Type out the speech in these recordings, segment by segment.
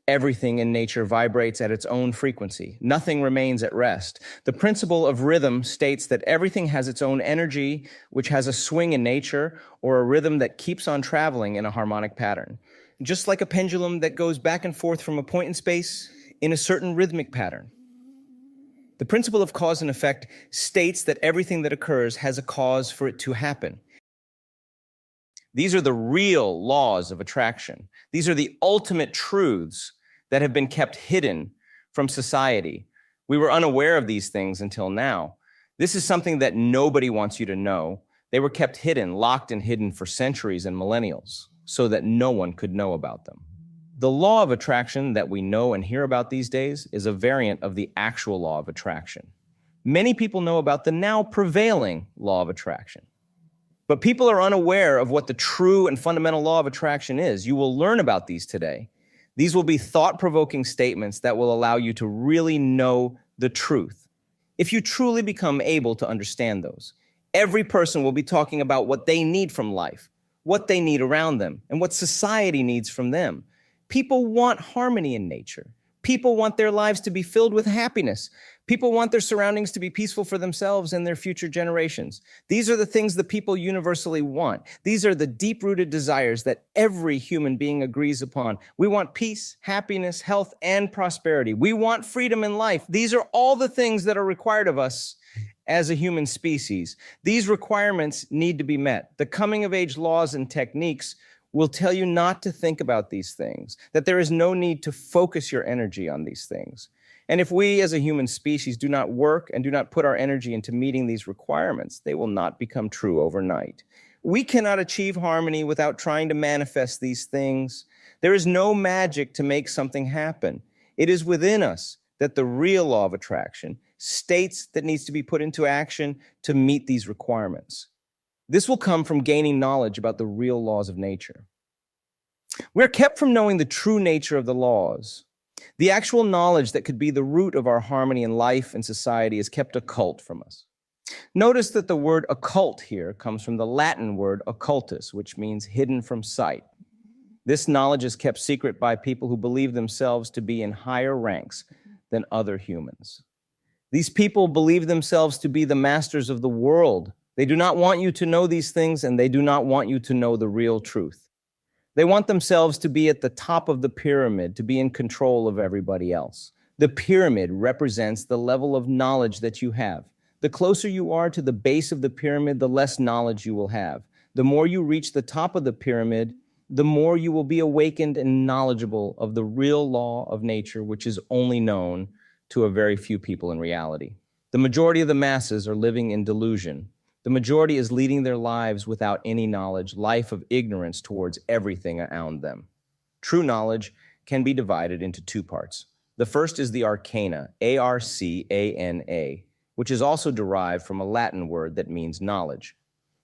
Everything in nature vibrates at its own frequency. Nothing remains at rest. The principle of rhythm states that everything has its own energy, which has a swing in nature, or a rhythm that keeps on traveling in a harmonic pattern. Just like a pendulum that goes back and forth from a point in space in a certain rhythmic pattern. The principle of cause and effect states that everything that occurs has a cause for it to happen. These are the real laws of attraction. These are the ultimate truths that have been kept hidden from society. We were unaware of these things until now. This is something that nobody wants you to know. They were kept hidden, locked and hidden for centuries and millennials, so that no one could know about them. The law of attraction that we know and hear about these days is a variant of the actual law of attraction. Many people know about the now prevailing law of attraction. But people are unaware of what the true and fundamental law of attraction is. You will learn about these today. These will be thought-provoking statements that will allow you to really know the truth. If you truly become able to understand those, every person will be talking about what they need from life, what they need around them, and what society needs from them. People want harmony in nature. People want their lives to be filled with happiness. People want their surroundings to be peaceful for themselves and their future generations. These are the things that people universally want. These are the deep-rooted desires that every human being agrees upon. We want peace, happiness, health, and prosperity. We want freedom in life. These are all the things that are required of us as a human species. These requirements need to be met. The coming-of-age laws and techniques will tell you not to think about these things, that there is no need to focus your energy on these things. And if we as a human species do not work and do not put our energy into meeting these requirements, they will not become true overnight. We cannot achieve harmony without trying to manifest these things. There is no magic to make something happen. It is within us that the real law of attraction states that needs to be put into action to meet these requirements. This will come from gaining knowledge about the real laws of nature. We're kept from knowing the true nature of the laws. The actual knowledge that could be the root of our harmony in life and society is kept occult from us. Notice that the word occult here comes from the Latin word occultus, which means hidden from sight. This knowledge is kept secret by people who believe themselves to be in higher ranks than other humans. These people believe themselves to be the masters of the world. They do not want you to know these things, and they do not want you to know the real truth. They want themselves to be at the top of the pyramid, to be in control of everybody else. The pyramid represents the level of knowledge that you have. The closer you are to the base of the pyramid, the less knowledge you will have. The more you reach the top of the pyramid, the more you will be awakened and knowledgeable of the real law of nature, which is only known to a very few people in reality. The majority of the masses are living in delusion. The majority is leading their lives without any knowledge, life of ignorance towards everything around them. True knowledge can be divided into two parts. The first is the arcana, A-R-C-A-N-A, which is also derived from a Latin word that means knowledge.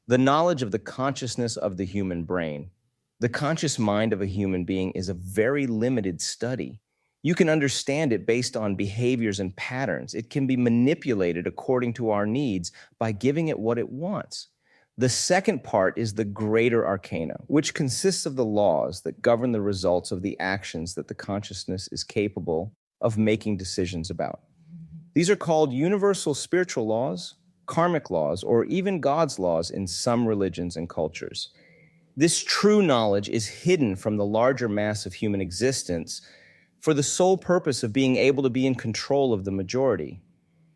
The knowledge of the consciousness of the human brain. The conscious mind of a human being is a very limited study. You can understand it based on behaviors and patterns. It can be manipulated according to our needs by giving it what it wants. The second part is the greater arcana, which consists of the laws that govern the results of the actions that the consciousness is capable of making decisions about. These are called universal spiritual laws, karmic laws, or even God's laws in some religions and cultures. This true knowledge is hidden from the larger mass of human existence for the sole purpose of being able to be in control of the majority,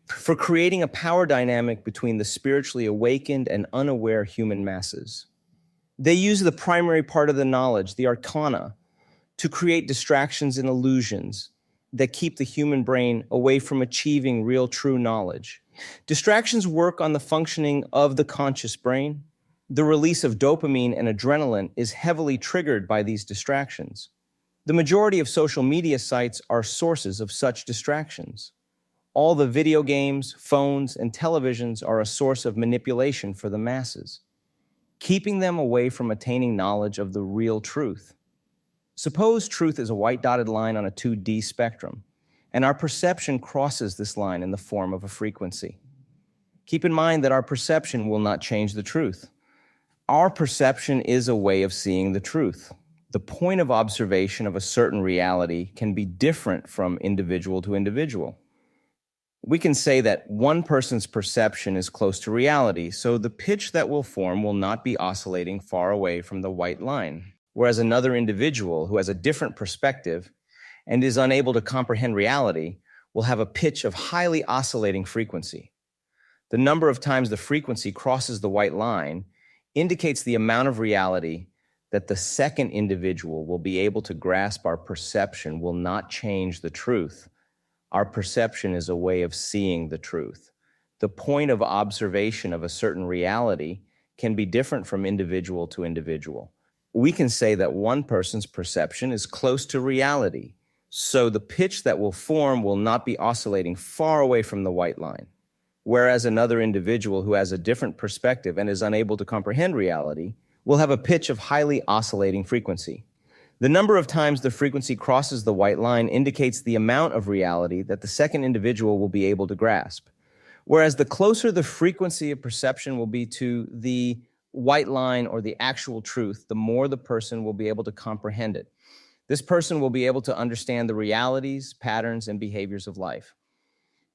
for creating a power dynamic between the spiritually awakened and unaware human masses. They use the primary part of the knowledge, the arcana, to create distractions and illusions that keep the human brain away from achieving real true knowledge. Distractions work on the functioning of the conscious brain. The release of dopamine and adrenaline is heavily triggered by these distractions. The majority of social media sites are sources of such distractions. All the video games, phones, and televisions are a source of manipulation for the masses, keeping them away from attaining knowledge of the real truth. Suppose truth is a white dotted line on a 2D spectrum, and our perception crosses this line in the form of a frequency. Keep in mind that our perception will not change the truth. Our perception is a way of seeing the truth. The point of observation of a certain reality can be different from individual to individual. We can say that one person's perception is close to reality, so the pitch that will form will not be oscillating far away from the white line, whereas another individual who has a different perspective and is unable to comprehend reality will have a pitch of highly oscillating frequency. The number of times the frequency crosses the white line indicates the amount of reality that the second individual will be able to grasp. Our perception will not change the truth. Our perception is a way of seeing the truth. The point of observation of a certain reality can be different from individual to individual. We can say that one person's perception is close to reality, so the pitch that will form will not be oscillating far away from the white line, whereas another individual who has a different perspective and is unable to comprehend reality will have a pitch of highly oscillating frequency. The number of times the frequency crosses the white line indicates the amount of reality that the second individual will be able to grasp. Whereas the closer the frequency of perception will be to the white line or the actual truth, the more the person will be able to comprehend it. This person will be able to understand the realities, patterns, and behaviors of life.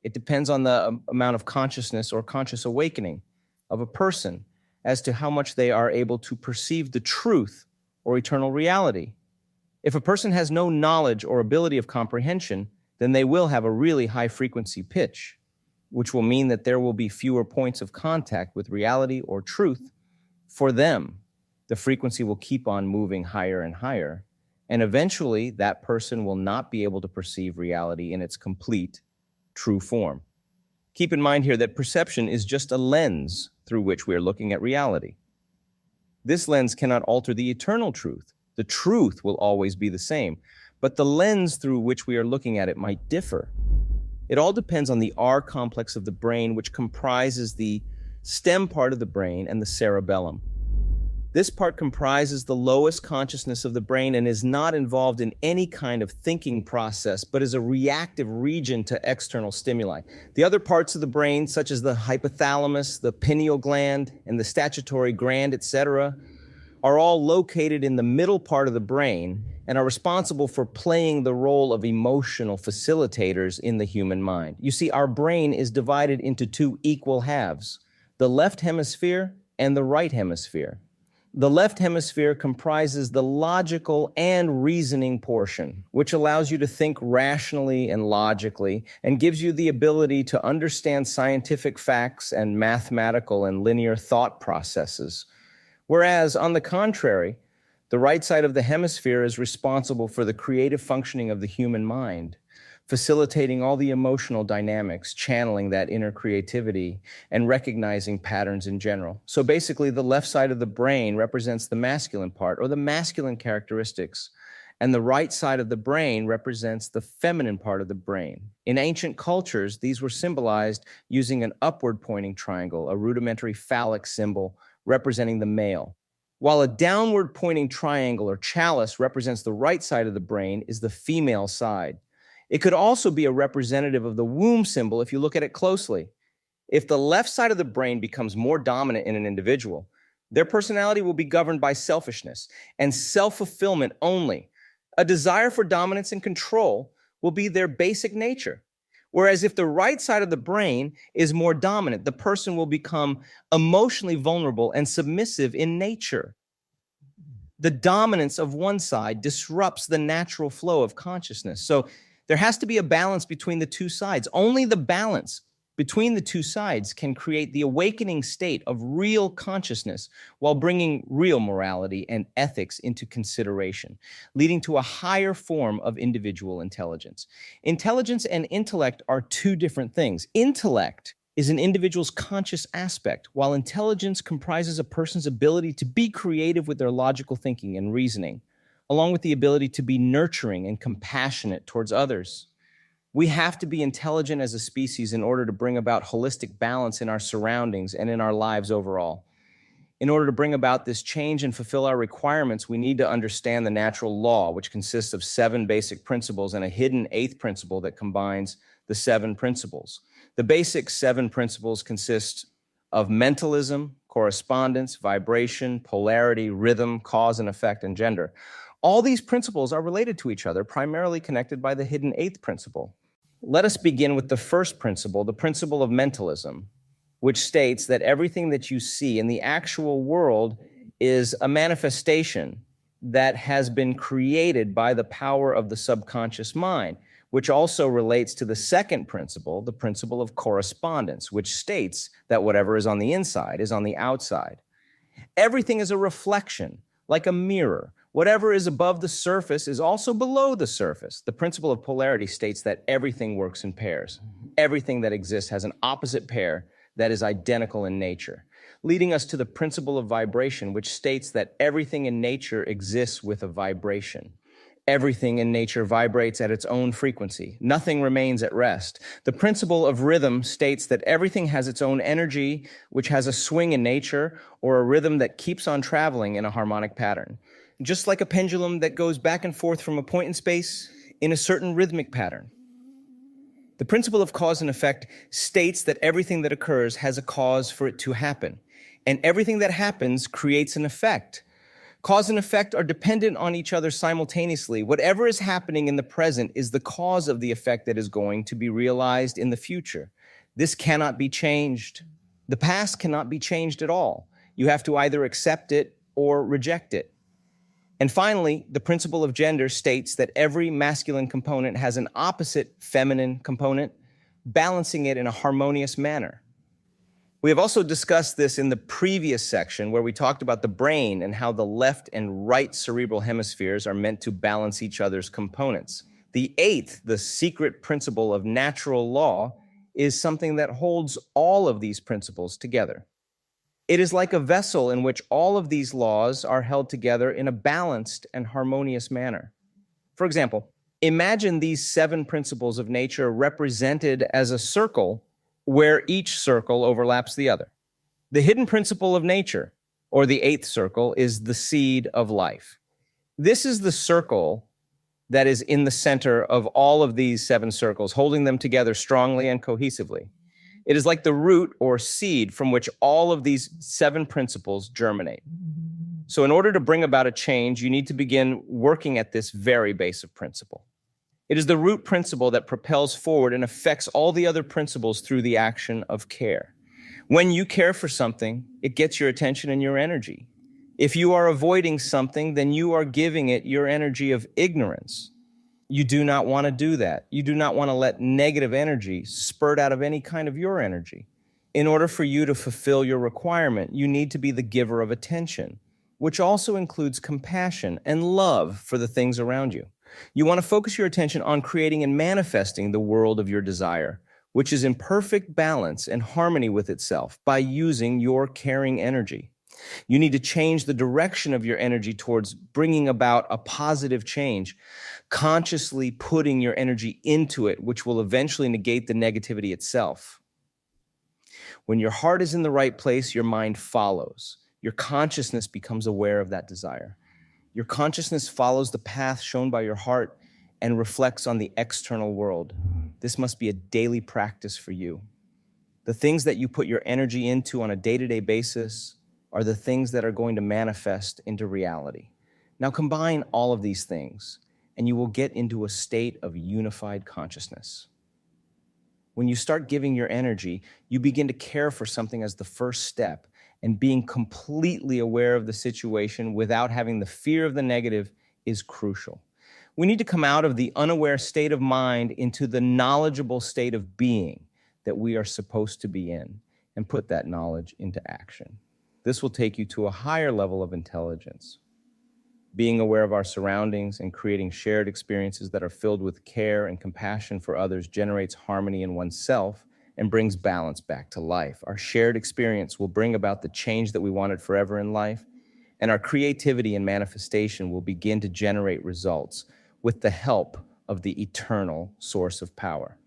It depends on the amount of consciousness or conscious awakening of a person as to how much they are able to perceive the truth or eternal reality. If a person has no knowledge or ability of comprehension, then they will have a really high frequency pitch, which will mean that there will be fewer points of contact with reality or truth for them. The frequency will keep on moving higher and higher, and eventually that person will not be able to perceive reality in its complete, true form. Keep in mind here that perception is just a lens through which we are looking at reality. This lens cannot alter the eternal truth. The truth will always be the same, but the lens through which we are looking at it might differ. It all depends on the R complex of the brain, which comprises the stem part of the brain and the cerebellum. This part comprises the lowest consciousness of the brain and is not involved in any kind of thinking process, but is a reactive region to external stimuli. The other parts of the brain, such as the hypothalamus, the pineal gland, and the statutory gland, etc., are all located in the middle part of the brain and are responsible for playing the role of emotional facilitators in the human mind. You see, our brain is divided into two equal halves, the left hemisphere and the right hemisphere. The left hemisphere comprises the logical and reasoning portion, which allows you to think rationally and logically and gives you the ability to understand scientific facts and mathematical and linear thought processes. Whereas, on the contrary, the right side of the hemisphere is responsible for the creative functioning of the human mind, facilitating all the emotional dynamics, channeling that inner creativity, and recognizing patterns in general. So basically, the left side of the brain represents the masculine part, or the masculine characteristics, and the right side of the brain represents the feminine part of the brain. In ancient cultures, these were symbolized using an upward-pointing triangle, a rudimentary phallic symbol representing the male, while a downward-pointing triangle or chalice represents the right side of the brain is the female side. It could also be a representative of the womb symbol if you look at it closely. If the left side of the brain becomes more dominant in an individual, their personality will be governed by selfishness and self-fulfillment only. A desire for dominance and control will be their basic nature. Whereas if the right side of the brain is more dominant, the person will become emotionally vulnerable and submissive in nature. The dominance of one side disrupts the natural flow of consciousness. So there has to be a balance between the two sides. Only the balance between the two sides can create the awakening state of real consciousness while bringing real morality and ethics into consideration, leading to a higher form of individual intelligence. Intelligence and intellect are two different things. Intellect is an individual's conscious aspect, while intelligence comprises a person's ability to be creative with their logical thinking and reasoning, along with the ability to be nurturing and compassionate towards others. We have to be intelligent as a species in order to bring about holistic balance in our surroundings and in our lives overall. In order to bring about this change and fulfill our requirements, we need to understand the natural law, which consists of 7 basic principles and a hidden 8th principle that combines the 7 principles. The basic 7 principles consist of mentalism, correspondence, vibration, polarity, rhythm, cause and effect, and gender. All these principles are related to each other, primarily connected by the hidden eighth principle. Let us begin with the first principle, the principle of mentalism, which states that everything that you see in the actual world is a manifestation that has been created by the power of the subconscious mind, which also relates to the second principle, the principle of correspondence, which states that whatever is on the inside is on the outside. Everything is a reflection, like a mirror. Whatever is above the surface is also below the surface. The principle of polarity states that everything works in pairs. Everything that exists has an opposite pair that is identical in nature, leading us to the principle of vibration, which states that everything in nature exists with a vibration. Everything in nature vibrates at its own frequency. Nothing remains at rest. The principle of rhythm states that everything has its own energy, which has a swing in nature, or a rhythm that keeps on traveling in a harmonic pattern. Just like a pendulum that goes back and forth from a point in space in a certain rhythmic pattern. The principle of cause and effect states that everything that occurs has a cause for it to happen, and everything that happens creates an effect. Cause and effect are dependent on each other simultaneously. Whatever is happening in the present is the cause of the effect that is going to be realized in the future. This cannot be changed. The past cannot be changed at all. You have to either accept it or reject it. And finally, the principle of gender states that every masculine component has an opposite feminine component, balancing it in a harmonious manner. We have also discussed this in the previous section where we talked about the brain and how the left and right cerebral hemispheres are meant to balance each other's components. The eighth, the secret principle of natural law, is something that holds all of these principles together. It is like a vessel in which all of these laws are held together in a balanced and harmonious manner. For example, imagine these 7 principles of nature represented as a circle where each circle overlaps the other. The hidden principle of nature, or the 8th circle, is the seed of life. This is the circle that is in the center of all of these 7 circles, holding them together strongly and cohesively. It is like the root or seed from which all of these 7 principles germinate. So in order to bring about a change, you need to begin working at this very base of principle. It is the root principle that propels forward and affects all the other principles through the action of care. When you care for something, it gets your attention and your energy. If you are avoiding something, then you are giving it your energy of ignorance. You do not want to do that. You do not want to let negative energy spurt out of any kind of your energy. In order for you to fulfill your requirement, you need to be the giver of attention, which also includes compassion and love for the things around you. You want to focus your attention on creating and manifesting the world of your desire, which is in perfect balance and harmony with itself by using your caring energy. You need to change the direction of your energy towards bringing about a positive change, consciously putting your energy into it, which will eventually negate the negativity itself. When your heart is in the right place, your mind follows. Your consciousness becomes aware of that desire. Your consciousness follows the path shown by your heart and reflects on the external world. This must be a daily practice for you. The things that you put your energy into on a day-to-day basis are the things that are going to manifest into reality. Now combine all of these things, and you will get into a state of unified consciousness. When you start giving your energy, you begin to care for something as the first step, and being completely aware of the situation without having the fear of the negative is crucial. We need to come out of the unaware state of mind into the knowledgeable state of being that we are supposed to be in, and put that knowledge into action. This will take you to a higher level of intelligence. Being aware of our surroundings and creating shared experiences that are filled with care and compassion for others generates harmony in oneself and brings balance back to life. Our shared experience will bring about the change that we wanted forever in life, and our creativity and manifestation will begin to generate results with the help of the eternal source of power.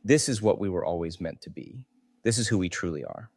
This is what we were always meant to be. This is who we truly are.